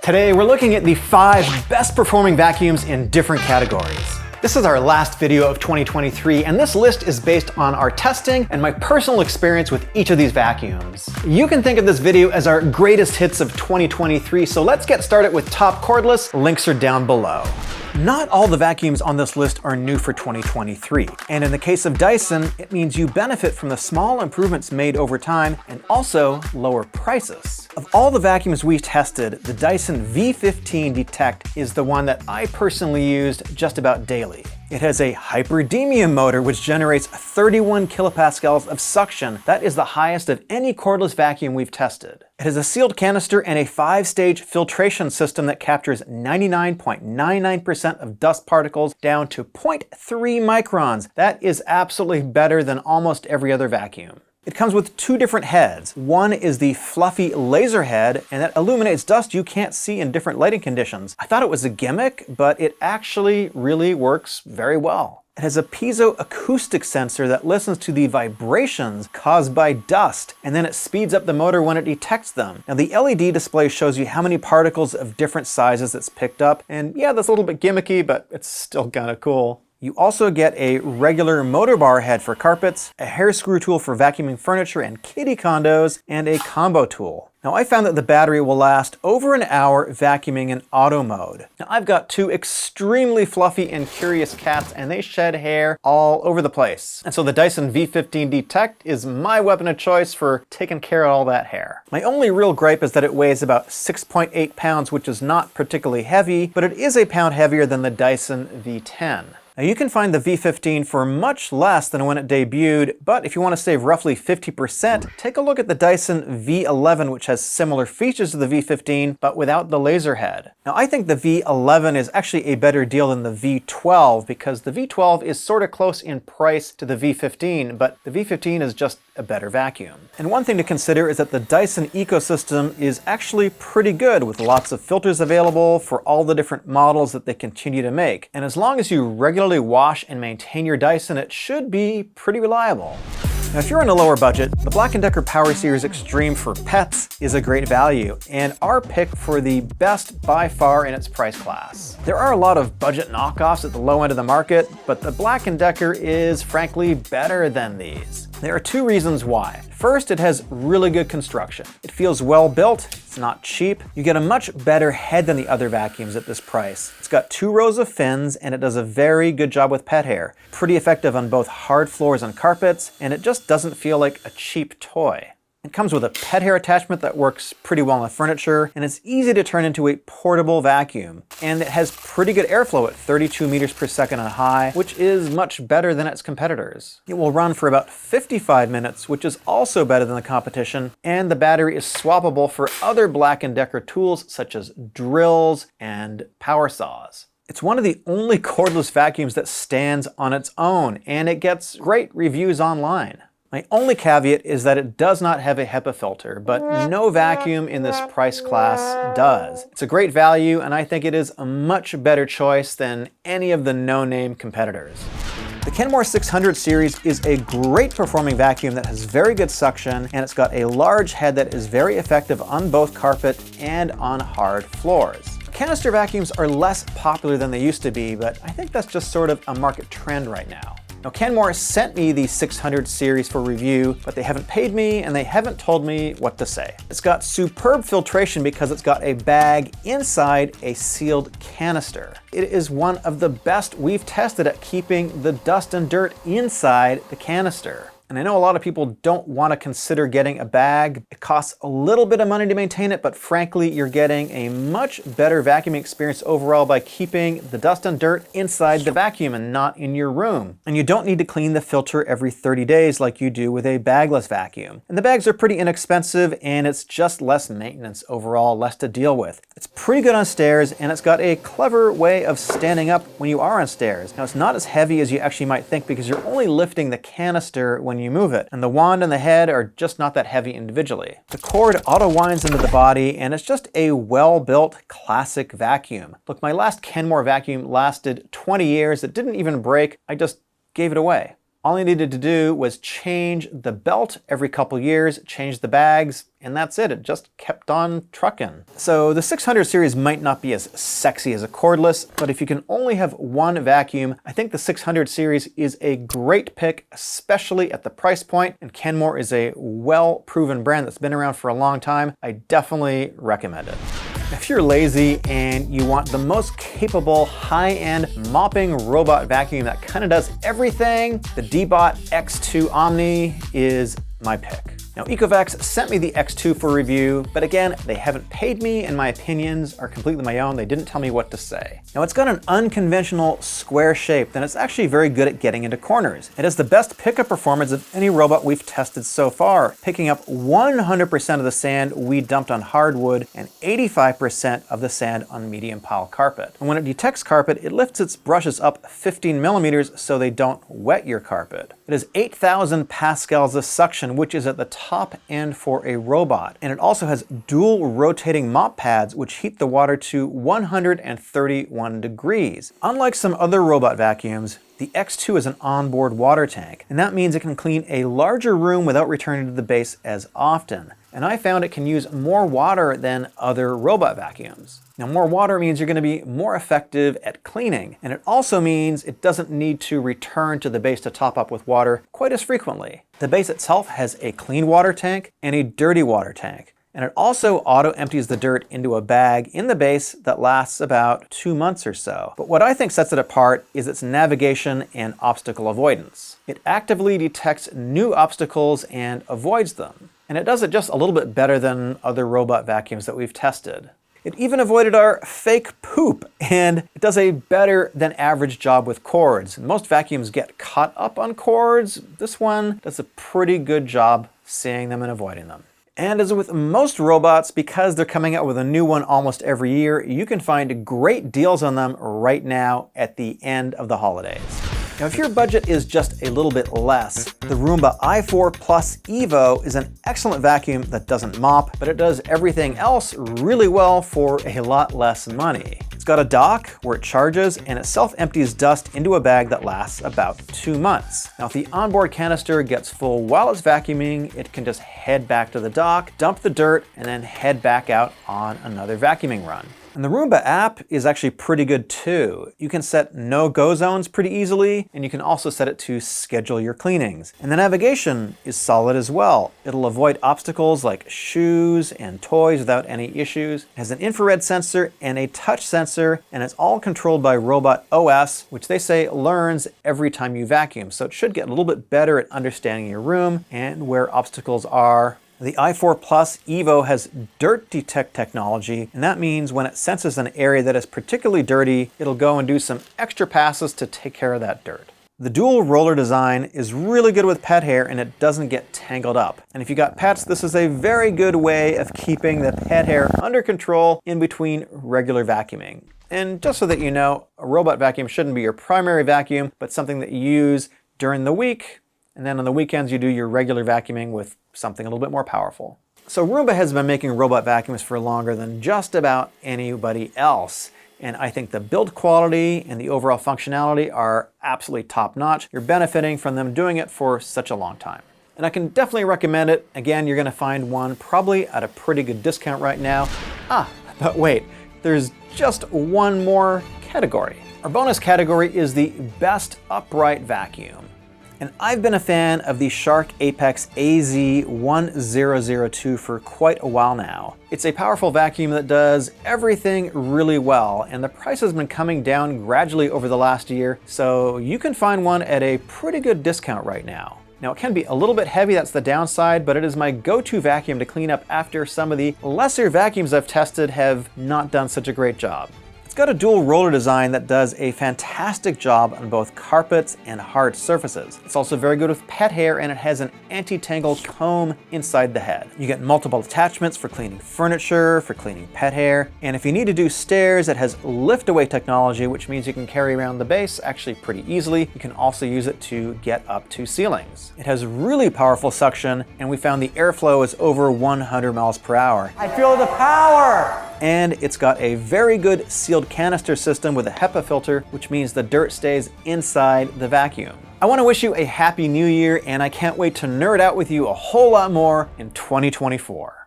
Today we're looking at the 5 best performing vacuums in different categories. This is our last video of 2023, and this list is based on our testing and my personal experience with each of these vacuums. You can think of this video as our greatest hits of 2023, so let's get started with top cordless. Links are down below. Not all the vacuums on this list are new for 2023, and in the case of Dyson, it means you benefit from the small improvements made over time and also lower prices. Of all the vacuums we tested, the Dyson V15 Detect is the one that I personally used just about daily. It has a hyperdymium motor which generates 31 kilopascals of suction. That is the highest of any cordless vacuum we've tested. It has a sealed canister and a 5-stage filtration system that captures 99.99% of dust particles down to 0.3 microns. That is absolutely better than almost every other vacuum. It comes with 2 different heads. One is the fluffy laser head, and that illuminates dust you can't see in different lighting conditions. I thought it was a gimmick, but it actually really works very well. It has a piezoacoustic sensor that listens to the vibrations caused by dust, and then it speeds up the motor when it detects them. Now the LED display shows you how many particles of different sizes it's picked up, and yeah, that's a little bit gimmicky, but it's still kind of cool. You also get a regular motor bar head for carpets, a hair screw tool for vacuuming furniture and kitty condos, and a combo tool. Now I found that the battery will last over an hour vacuuming in auto mode. Now I've got 2 extremely fluffy and curious cats, and they shed hair all over the place. And so the Dyson V15 Detect is my weapon of choice for taking care of all that hair. My only real gripe is that it weighs about 6.8 pounds, which is not particularly heavy, but it is a pound heavier than the Dyson V10. Now you can find the V15 for much less than when it debuted, but if you want to save roughly 50%, take a look at the Dyson V11, which has similar features to the V15, but without the laser head. Now I think the V11 is actually a better deal than the V12, because the V12 is sort of close in price to the V15, but the V15 is just a better vacuum. And one thing to consider is that the Dyson ecosystem is actually pretty good, with lots of filters available for all the different models that they continue to make. And as long as you regularly wash and maintain your Dyson, it should be pretty reliable. Now, if you're in a lower budget, the Black & Decker Power Series Extreme for pets is a great value, and our pick for the best by far in its price class. There are a lot of budget knockoffs at the low end of the market, but the Black & Decker is frankly better than these. There are 2 reasons why. First, it has really good construction. It feels well built, it's not cheap. You get a much better head than the other vacuums at this price. It's got 2 rows of fins, and it does a very good job with pet hair. Pretty effective on both hard floors and carpets, and it just doesn't feel like a cheap toy. It comes with a pet hair attachment that works pretty well on furniture, and it's easy to turn into a portable vacuum. And it has pretty good airflow at 32 meters per second on high, which is much better than its competitors. It will run for about 55 minutes, which is also better than the competition, and the battery is swappable for other Black & Decker tools such as drills and power saws. It's one of the only cordless vacuums that stands on its own, and it gets great reviews online. My only caveat is that it does not have a HEPA filter, but no vacuum in this price class does. It's a great value, and I think it is a much better choice than any of the no-name competitors. The Kenmore 600 series is a great performing vacuum that has very good suction, and it's got a large head that is very effective on both carpet and on hard floors. Canister vacuums are less popular than they used to be, but I think that's just sort of a market trend right now. Now, Kenmore sent me the 600 series for review, but they haven't paid me and they haven't told me what to say. It's got superb filtration because it's got a bag inside a sealed canister. It is one of the best we've tested at keeping the dust and dirt inside the canister. And I know a lot of people don't want to consider getting a bag. It costs a little bit of money to maintain it, but frankly, you're getting a much better vacuuming experience overall by keeping the dust and dirt inside the vacuum and not in your room. And you don't need to clean the filter every 30 days like you do with a bagless vacuum. And the bags are pretty inexpensive, and it's just less maintenance overall, less to deal with. It's pretty good on stairs, and it's got a clever way of standing up when you are on stairs. Now, it's not as heavy as you actually might think because you're only lifting the canister when you move it, and the wand and the head are just not that heavy individually. The cord auto winds into the body, and it's just a well-built classic vacuum. Look, my last Kenmore vacuum lasted 20 years. It didn't even break. I just gave it away. All I needed to do was change the belt every couple years, change the bags, and that's it. It just kept on trucking. So the 600 series might not be as sexy as a cordless, but if you can only have one vacuum, I think the 600 series is a great pick, especially at the price point. And Kenmore is a well-proven brand that's been around for a long time. I definitely recommend it. If you're lazy and you want the most capable high-end mopping robot vacuum that kind of does everything, the D-Bot X2 Omni is my pick. Now, Ecovacs sent me the X2 for review, but again, they haven't paid me and my opinions are completely my own. They didn't tell me what to say. Now, it's got an unconventional square shape, and it's actually very good at getting into corners. It has the best pickup performance of any robot we've tested so far, picking up 100% of the sand we dumped on hardwood and 85% of the sand on medium pile carpet. And when it detects carpet, it lifts its brushes up 15 millimeters so they don't wet your carpet. It has 8,000 pascals of suction, which is at the top end for a robot. And it also has dual rotating mop pads, which heat the water to 131 degrees. Unlike some other robot vacuums, the X2 is an onboard water tank, and that means it can clean a larger room without returning to the base as often. And I found it can use more water than other robot vacuums. Now, more water means you're going to be more effective at cleaning, and it also means it doesn't need to return to the base to top up with water quite as frequently. The base itself has a clean water tank and a dirty water tank. And it also auto-empties the dirt into a bag in the base that lasts about 2 months or so. But what I think sets it apart is its navigation and obstacle avoidance. It actively detects new obstacles and avoids them. And it does it just a little bit better than other robot vacuums that we've tested. It even avoided our fake poop, and it does a better than average job with cords. Most vacuums get caught up on cords. This one does a pretty good job seeing them and avoiding them. And as with most robots, because they're coming out with a new one almost every year, you can find great deals on them right now at the end of the holidays. Now, if your budget is just a little bit less, the Roomba i4 Plus Evo is an excellent vacuum that doesn't mop, but it does everything else really well for a lot less money. It's got a dock where it charges, and it self-empties dust into a bag that lasts about 2 months. Now, if the onboard canister gets full while it's vacuuming, it can just head back to the dock, dump the dirt, and then head back out on another vacuuming run. And the Roomba app is actually pretty good too. You can set no-go zones pretty easily, and you can also set it to schedule your cleanings. And the navigation is solid as well. It'll avoid obstacles like shoes and toys without any issues. It has an infrared sensor and a touch sensor, and it's all controlled by Robot OS, which they say learns every time you vacuum. So it should get a little bit better at understanding your room and where obstacles are. The i4 Plus Evo has dirt detect technology, and that means when it senses an area that is particularly dirty, it'll go and do some extra passes to take care of that dirt. The dual roller design is really good with pet hair, and it doesn't get tangled up. And if you got pets, this is a very good way of keeping the pet hair under control in between regular vacuuming. And just so that you know, a robot vacuum shouldn't be your primary vacuum, but something that you use during the week, and then on the weekends you do your regular vacuuming with something a little bit more powerful. So Roomba has been making robot vacuums for longer than just about anybody else. And I think the build quality and the overall functionality are absolutely top-notch. You're benefiting from them doing it for such a long time. And I can definitely recommend it. Again, you're gonna find one probably at a pretty good discount right now. But wait, there's just one more category. Our bonus category is the best upright vacuum. And I've been a fan of the Shark Apex AZ1002 for quite a while now. It's a powerful vacuum that does everything really well, and the price has been coming down gradually over the last year, so you can find one at a pretty good discount right now. Now, it can be a little bit heavy, that's the downside, but it is my go-to vacuum to clean up after some of the lesser vacuums I've tested have not done such a great job. It's got a dual roller design that does a fantastic job on both carpets and hard surfaces. It's also very good with pet hair, and it has an anti-tangle comb inside the head. You get multiple attachments for cleaning furniture, for cleaning pet hair, and if you need to do stairs, it has lift-away technology, which means you can carry around the base actually pretty easily. You can also use it to get up to ceilings. It has really powerful suction, and we found the airflow is over 100 miles per hour. I feel the power! And it's got a very good sealed canister system with a HEPA filter, which means the dirt stays inside the vacuum. I want to wish you a happy new year, and I can't wait to nerd out with you a whole lot more in 2024.